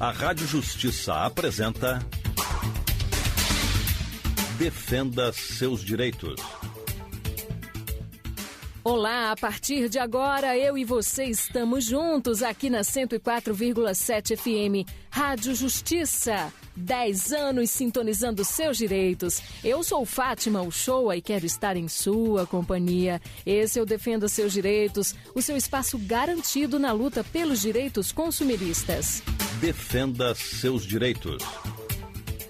A Rádio Justiça apresenta Defenda seus direitos. Olá, a partir de agora eu e você estamos juntos aqui na 104,7 FM, Rádio Justiça. 10 anos sintonizando seus direitos. Eu sou Fátima Uchoa e quero estar em sua companhia. Esse eu Defenda seus direitos, o seu espaço garantido na luta pelos direitos consumeristas. Defenda seus direitos.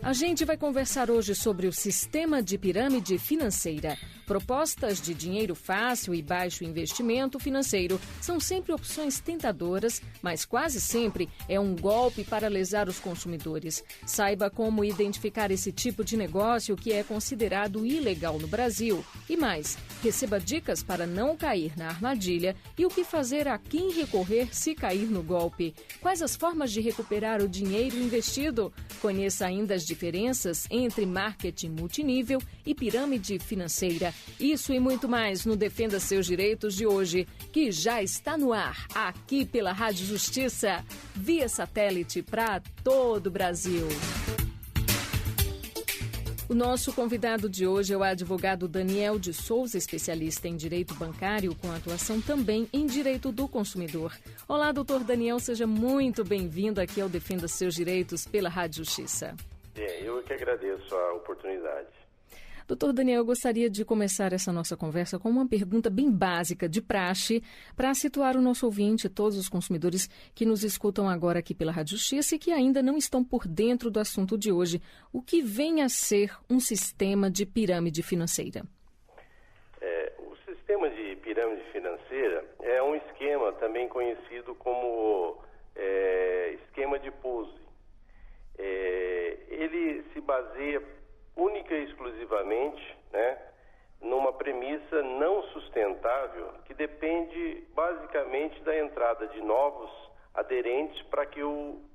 A gente vai conversar hoje sobre o sistema de pirâmide financeira. Propostas de dinheiro fácil e baixo investimento financeiro são sempre opções tentadoras, mas quase sempre é um golpe para lesar os consumidores. Saiba como identificar esse tipo de negócio que é considerado ilegal no Brasil. E mais, receba dicas para não cair na armadilha e o que fazer a quem recorrer se cair no golpe. Quais as formas de recuperar o dinheiro investido? Conheça ainda as diferenças entre marketing multinível e pirâmide financeira. Isso e muito mais no Defenda Seus Direitos de hoje, que já está no ar, aqui pela Rádio Justiça, via satélite para todo o Brasil. O nosso convidado de hoje é o advogado Daniel de Souza, especialista em direito bancário, com atuação também em direito do consumidor. Olá, doutor Daniel, seja muito bem-vindo aqui ao Defenda Seus Direitos pela Rádio Justiça. Eu que agradeço a oportunidade. Doutor Daniel, eu gostaria de começar essa nossa conversa com uma pergunta bem básica, de praxe, para situar o nosso ouvinte, todos os consumidores que nos escutam agora aqui pela Rádio Justiça e que ainda não estão por dentro do assunto de hoje. O que vem a ser um sistema de pirâmide financeira? O sistema de pirâmide financeira é um esquema também conhecido como esquema de Ponzi. Ele se baseia única e exclusivamente, numa premissa não sustentável que depende basicamente da entrada de novos aderentes para que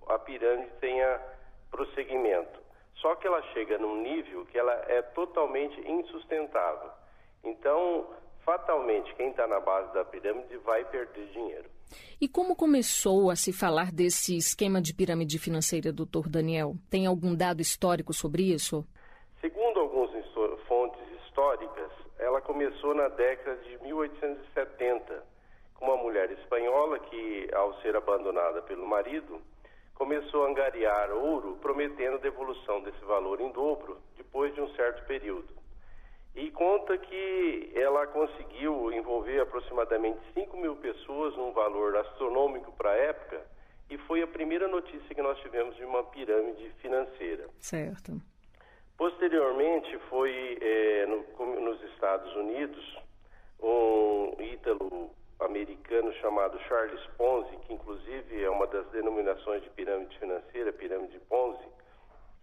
a pirâmide tenha prosseguimento. Só que ela chega num nível que ela é totalmente insustentável. Então, fatalmente, quem está na base da pirâmide vai perder dinheiro. E como começou a se falar desse esquema de pirâmide financeira, doutor Daniel? Tem algum dado histórico sobre isso? Segundo algumas fontes históricas, ela começou na década de 1870, com uma mulher espanhola que, ao ser abandonada pelo marido, começou a angariar ouro, prometendo a devolução desse valor em dobro depois de um certo período. E conta que ela conseguiu envolver aproximadamente 5 mil pessoas num valor astronômico para a época, e foi a primeira notícia que nós tivemos de uma pirâmide financeira. Certo. Posteriormente, foi nos Estados Unidos, um ítalo-americano chamado Charles Ponzi, que inclusive é uma das denominações de pirâmide financeira, pirâmide Ponzi.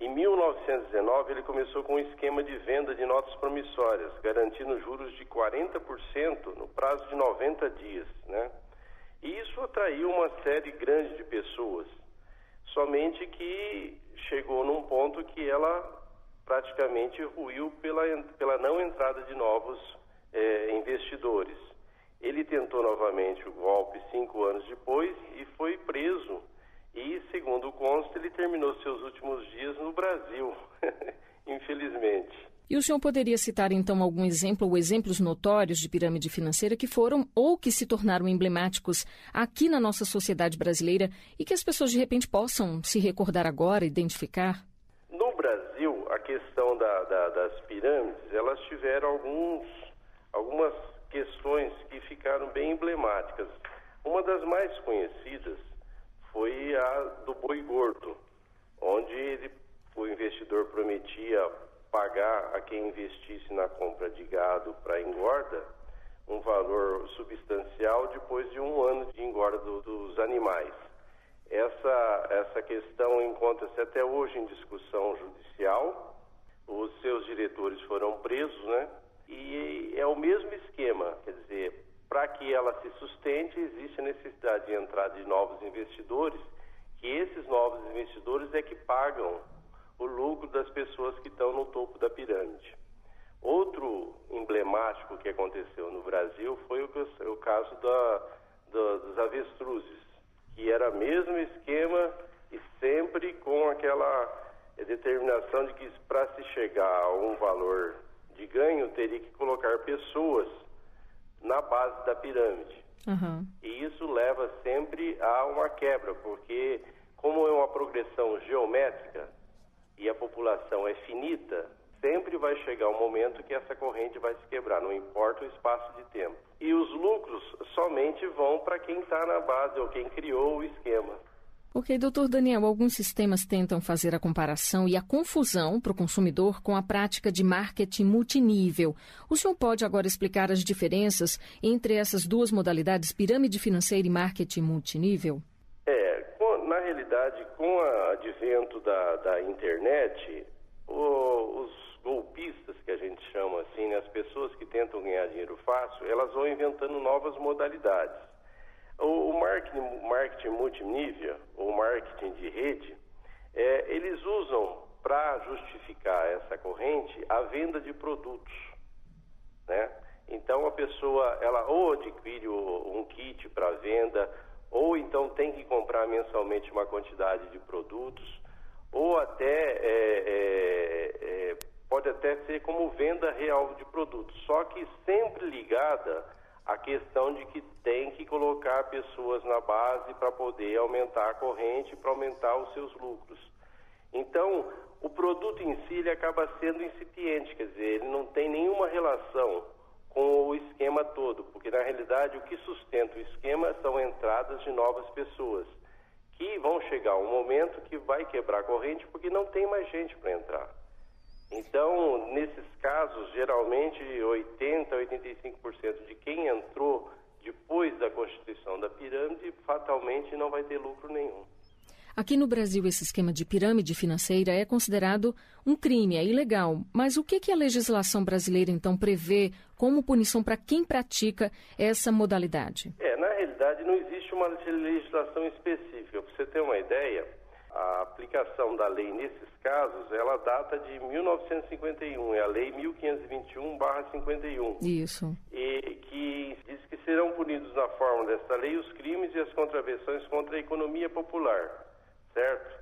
Em 1919, ele começou com um esquema de venda de notas promissórias, garantindo juros de 40% no prazo de 90 dias, E isso atraiu uma série grande de pessoas, somente que chegou num ponto que ela praticamente ruiu pela não entrada de novos investidores. Ele tentou novamente o golpe 5 anos depois e foi preso. E, segundo consta, ele terminou seus últimos dias no Brasil, infelizmente. E o senhor poderia citar, então, algum exemplo ou exemplos notórios de pirâmide financeira que foram ou que se tornaram emblemáticos aqui na nossa sociedade brasileira e que as pessoas, de repente, possam se recordar agora, identificar? No Brasil, a questão das pirâmides, elas tiveram algumas questões que ficaram bem emblemáticas. Uma das mais conhecidas foi a do boi gordo, onde o investidor prometia pagar a quem investisse na compra de gado para engorda um valor substancial depois de 1 ano de engorda dos animais. Essa questão encontra-se até hoje em discussão judicial. Os seus diretores foram presos, E é o mesmo esquema, quer dizer, para que ela se sustente, existe a necessidade de entrada de novos investidores, que esses novos investidores é que pagam o lucro das pessoas que estão no topo da pirâmide. Outro emblemático que aconteceu no Brasil foi o caso dos avestruzes, que era o mesmo esquema e sempre tinham aquela determinação de que para se chegar a um valor de ganho, teria que colocar pessoas na base da pirâmide. Uhum. E isso leva sempre a uma quebra, porque como é uma progressão geométrica e a população é finita, sempre vai chegar um momento que essa corrente vai se quebrar, não importa o espaço de tempo. E os lucros somente vão para quem está na base ou quem criou o esquema. Ok, doutor Daniel, alguns sistemas tentam fazer a comparação e a confusão para o consumidor com a prática de marketing multinível. O senhor pode agora explicar as diferenças entre essas duas modalidades, pirâmide financeira e marketing multinível? Na realidade, com o advento da internet, os golpistas, que a gente chama assim, as pessoas que tentam ganhar dinheiro fácil, elas vão inventando novas modalidades. O marketing multinível, ou marketing de rede, eles usam para justificar essa corrente a venda de produtos, né? Então a pessoa, ela ou adquire um kit para venda, ou então tem que comprar mensalmente uma quantidade de produtos, ou até pode até ser como venda real de produtos, só que sempre ligada à questão de que tem que colocar pessoas na base para poder aumentar a corrente, para aumentar os seus lucros. Então, o produto em si ele acaba sendo incipiente, quer dizer, ele não tem nenhuma relação com o esquema todo, porque na realidade o que sustenta o esquema são entradas de novas pessoas, que vão chegar um momento que vai quebrar a corrente porque não tem mais gente para entrar. Então, nesses casos, geralmente 80% a 85% de quem entrou depois da constituição da pirâmide, fatalmente não vai ter lucro nenhum. Aqui no Brasil, esse esquema de pirâmide financeira é considerado um crime, é ilegal. Mas o que a legislação brasileira, então, prevê como punição para quem pratica essa modalidade? Na realidade, não existe uma legislação específica. Para você ter uma ideia, a aplicação da lei nesses casos, ela data de 1951, é a Lei 1521/51. Isso. E que diz que serão punidos na forma desta lei os crimes e as contravenções contra a economia popular. Certo?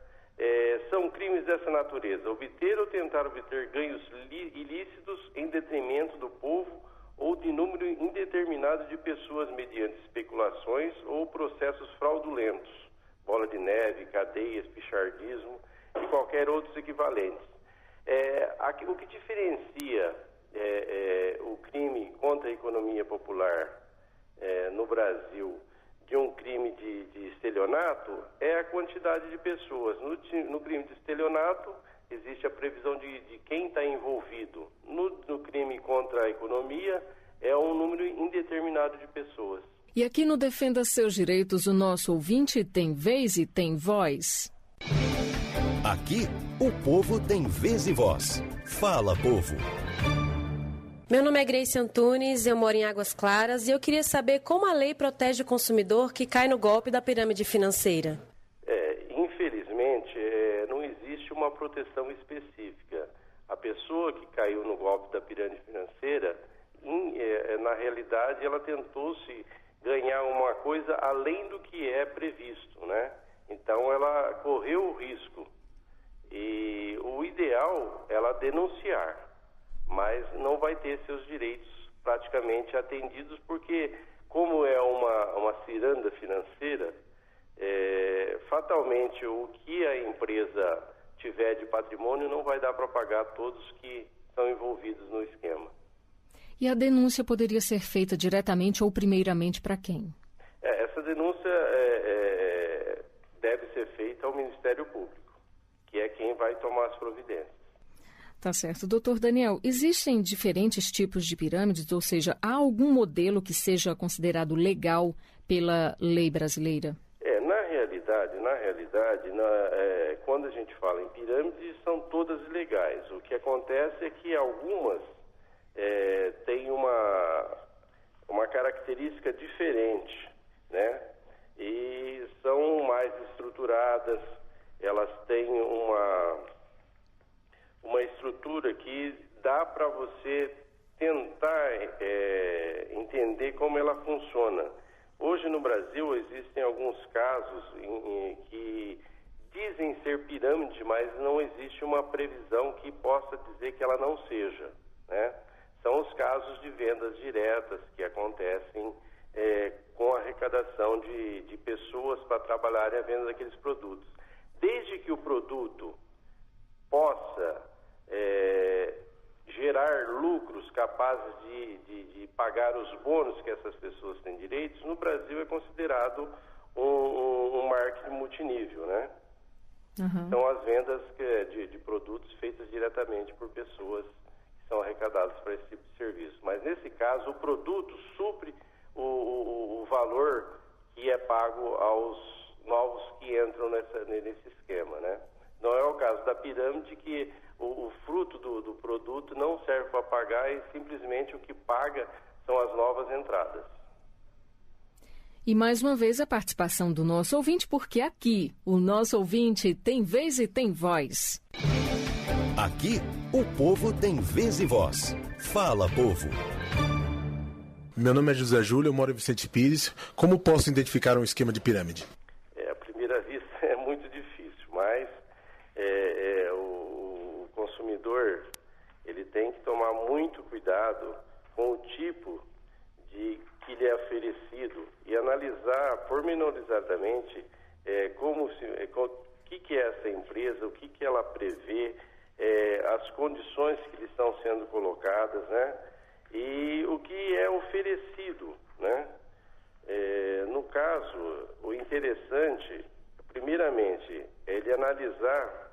São crimes dessa natureza: obter ou tentar obter ganhos ilícitos em detrimento do povo ou de número indeterminado de pessoas mediante especulações ou processos fraudulentos, bola de neve, cadeias, pichardismo e qualquer outros equivalentes. O que diferencia o crime contra a economia popular no Brasil de um crime de estelionato é a quantidade de pessoas. No crime de estelionato existe a previsão de quem está envolvido. No crime contra a economia é um número indeterminado de pessoas. E aqui no Defenda Seus Direitos, o nosso ouvinte tem vez e tem voz. Aqui, o povo tem vez e voz. Fala, povo. Meu nome é Grace Antunes, eu moro em Águas Claras e eu queria saber como a lei protege o consumidor que cai no golpe da pirâmide financeira. Infelizmente, não existe uma proteção específica. A pessoa que caiu no golpe da pirâmide financeira, na realidade, ela tentou-se ganhar uma coisa além do que é previsto, né? Então, ela correu o risco. E o ideal é ela denunciar, mas não vai ter seus direitos praticamente atendidos, porque como é uma ciranda financeira, fatalmente o que a empresa tiver de patrimônio não vai dar para pagar todos que estão envolvidos no esquema. E a denúncia poderia ser feita diretamente ou primeiramente para quem? Essa denúncia deve ser feita ao Ministério Público, que é quem vai tomar as providências. Tá certo. Doutor Daniel, existem diferentes tipos de pirâmides, ou seja, há algum modelo que seja considerado legal pela lei brasileira? Na realidade, quando a gente fala em pirâmides, são todas ilegais. O que acontece é que algumas têm uma característica diferente, né? E são mais estruturadas, elas têm uma estrutura que dá para você tentar entender como ela funciona. Hoje no Brasil existem alguns casos que dizem ser pirâmide, mas não existe uma previsão que possa dizer que ela não seja, né? São os casos de vendas diretas que acontecem com a arrecadação de pessoas para trabalharem a venda daqueles produtos. Desde que o produto possa gerar lucros capazes de pagar os bônus que essas pessoas têm direitos, no Brasil é considerado um marketing multinível, né? Uhum. São as vendas de produtos feitas diretamente por pessoas que são arrecadadas para esse tipo de serviço. Mas nesse caso, o produto supre o valor que é pago aos novos que entram nesse esquema, né? Não é o caso da pirâmide, que o fruto do produto não serve para pagar e simplesmente o que paga são as novas entradas. E mais uma vez a participação do nosso ouvinte, porque aqui o nosso ouvinte tem vez e tem voz. Aqui o povo tem vez e voz. Fala, povo. Meu nome é José Júlio, eu moro em Vicente Pires. Como posso identificar um esquema de pirâmide? À primeira vista é muito difícil, mas o consumidor ele tem que tomar muito cuidado com o tipo que lhe é oferecido e analisar pormenorizadamente o que é essa empresa, o que ela prevê, as condições que lhe estão sendo colocadas, né? E o que é oferecido, né? No caso, o interessante, primeiramente, é ele analisar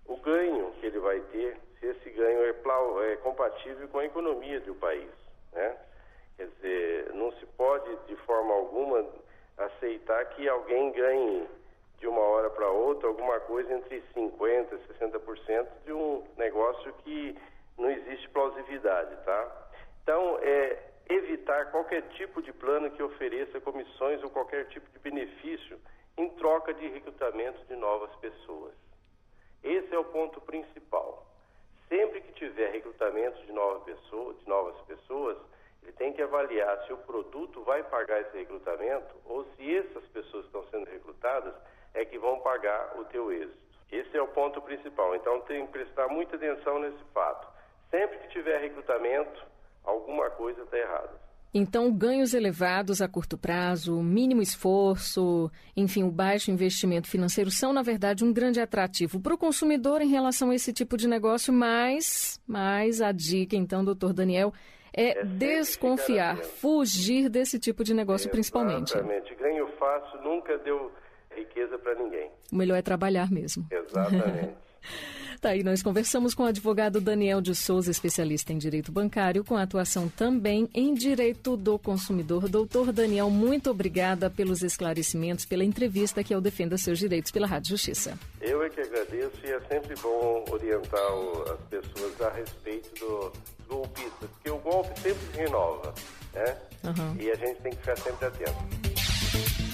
o ganho que ele vai ter, se esse ganho é compatível com a economia do país, né? Quer dizer, não se pode, de forma alguma, aceitar que alguém ganhe de uma hora para outra alguma coisa entre 50% e 60% de um negócio que não existe plausibilidade, tá? Então, evitar qualquer tipo de plano que ofereça comissões ou qualquer tipo de benefício em troca de recrutamento de novas pessoas. Esse é o ponto principal. Sempre que tiver recrutamento de novas pessoas, ele tem que avaliar se o produto vai pagar esse recrutamento ou se essas pessoas que estão sendo recrutadas é que vão pagar o teu êxito. Esse é o ponto principal. Então, tem que prestar muita atenção nesse fato. Sempre que tiver recrutamento, alguma coisa está errada. Então, ganhos elevados a curto prazo, mínimo esforço, enfim, o baixo investimento financeiro são, na verdade, um grande atrativo para o consumidor em relação a esse tipo de negócio, mas a dica, então, doutor Daniel, é desconfiar, fugir desse tipo de negócio, principalmente. Exatamente. Ganho fácil nunca deu riqueza para ninguém. O melhor é trabalhar mesmo. Exatamente. Tá aí, nós conversamos com o advogado Daniel de Souza, especialista em direito bancário, com atuação também em direito do consumidor. Doutor Daniel, muito obrigada pelos esclarecimentos, pela entrevista que é o Defenda Seus Direitos pela Rádio Justiça. Eu é que agradeço e é sempre bom orientar as pessoas a respeito dos golpistas, porque o golpe sempre se renova, né? Uhum. E a gente tem que ficar sempre atento.